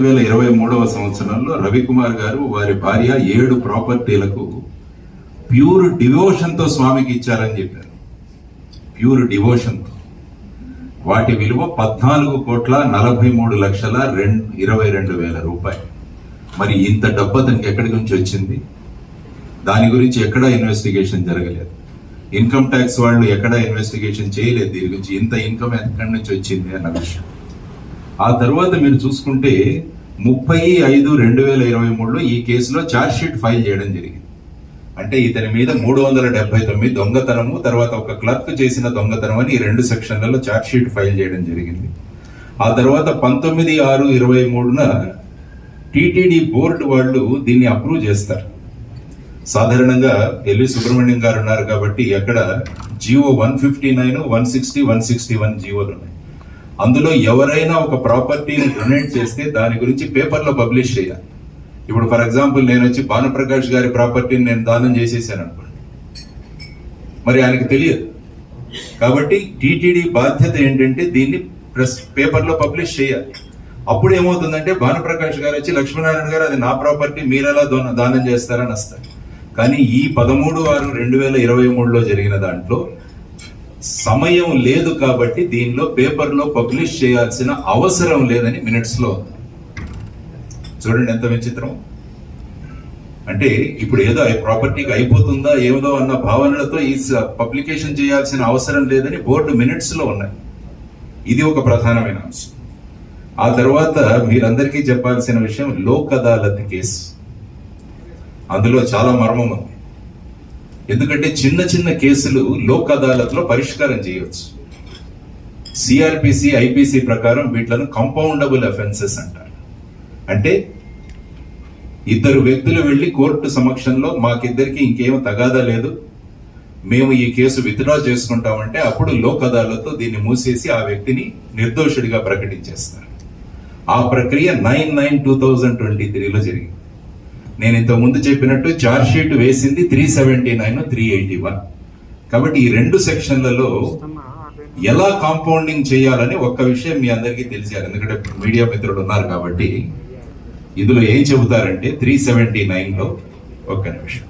2023వ సంవత్సరంలో రవికుమార్ గారు వారి భార్య 7 ప్రాపర్టీలకు ప్యూర్ డివోషన్తో స్వామికి ఇచ్చారని చెప్పారు. ప్యూర్ డివోషన్తో వాటి విలువ 14,43,22,000 రూపాయలు. మరి ఇంత డబ్బు అతనికి ఎక్కడి నుంచి వచ్చింది? దాని గురించి ఎక్కడా ఇన్వెస్టిగేషన్ జరగలేదు. ఇన్కమ్ ట్యాక్స్ వాళ్ళు ఎక్కడా ఇన్వెస్టిగేషన్ చేయలేదు దీని గురించి, ఇంత ఇన్కమ్ ఎక్కడి నుంచి వచ్చింది అన్న విషయం. ఆ తర్వాత మీరు చూసుకుంటే 30/5/2023లో ఈ కేసులో ఛార్జ్ షీట్ ఫైల్ చేయడం జరిగింది. అంటే ఇతని మీద 379 దొంగతనము, తర్వాత ఒక క్లర్క్ చేసిన దొంగతనం అని ఈ 2 సెక్షన్లలో ఛార్జ్ షీట్ ఫైల్ చేయడం జరిగింది. ఆ తర్వాత 19/6/23న టిటిడి బోర్డు వాళ్ళు దీన్ని అప్రూవ్ చేస్తారు. సాధారణంగా ఎల్వి సుబ్రహ్మణ్యం గారు ఉన్నారు కాబట్టి అక్కడ జియో 159, 160, 161 జియోలు ఉన్నాయి. అందులో ఎవరైనా ఒక ప్రాపర్టీని డొనేట్ చేస్తే దాని గురించి పేపర్లో పబ్లిష్ చేయాలి. ఇప్పుడు ఫర్ ఎగ్జాంపుల్ నేను వచ్చి భానుప్రకాష్ గారి ప్రాపర్టీని నేను దానం చేసేసాను అనుకోండి, మరి ఆయనకు తెలియదు. కాబట్టి టీటీడీ బాధ్యత ఏంటంటే దీన్ని పేపర్లో పబ్లిష్ చేయాలి. అప్పుడు ఏమవుతుందంటే భానుప్రకాష్ గారు వచ్చి లక్ష్మీనారాయణ గారు అది నా ప్రాపర్టీ మీరెలా దానం చేస్తారని వస్తారు. కానీ ఈ 13/6/2023లో జరిగిన దాంట్లో సమయం లేదు కాబట్టి దీనిలో పేపర్లో పబ్లిష్ చేయాల్సిన అవసరం లేదని మినిట్స్ లో ఉంది. చూడండి ఎంత విచిత్రం. అంటే ఇప్పుడు ఏదో ప్రాపర్టీకి అయిపోతుందా ఏదో అన్న భావనలతో ఈ పబ్లికేషన్ చేయాల్సిన అవసరం లేదని బోర్డు మినిట్స్ లో ఉన్నాయి. ఇది ఒక ప్రధానమైన అంశం. ఆ తర్వాత మీరందరికీ చెప్పాల్సిన విషయం లోక్ అదాలత్ కేసు. అందులో చాలా మర్మం ఉంది. ఎందుకంటే చిన్న చిన్న కేసులు లోక్ అదాలత్ లో పరిష్కారం చేయవచ్చు. సిఆర్పిసి, ఐపీసీ ప్రకారం వీటిలను కంపౌండబుల్ అఫెన్సెస్ అంటారు. అంటే 2 వ్యక్తులు వెళ్లి కోర్టు సమక్షంలో మాకిద్దరికి ఇంకేమో తగాదా లేదు, మేము ఈ కేసు విత్డ్రా చేసుకుంటామంటే అప్పుడు లోక్ అదాలత్ దీన్ని మూసేసి ఆ వ్యక్తిని నిర్దోషుడిగా ప్రకటించేస్తారు. ఆ ప్రక్రియ 9/9/2023లో జరిగింది. నేను ఇంతకు ముందు చెప్పినట్టు ఛార్జ్ షీట్ వేసింది 379, 381. కాబట్టి ఈ 2 సెక్షన్లలో ఎలా కాంపౌండింగ్ చేయాలని ఒక్క విషయం మీ అందరికీ తెలిసారు, ఎందుకంటే మీడియా మిత్రులు ఉన్నారు కాబట్టి. ఇందులో ఏం చెబుతారంటే 379లో ఒక్క నిమిషం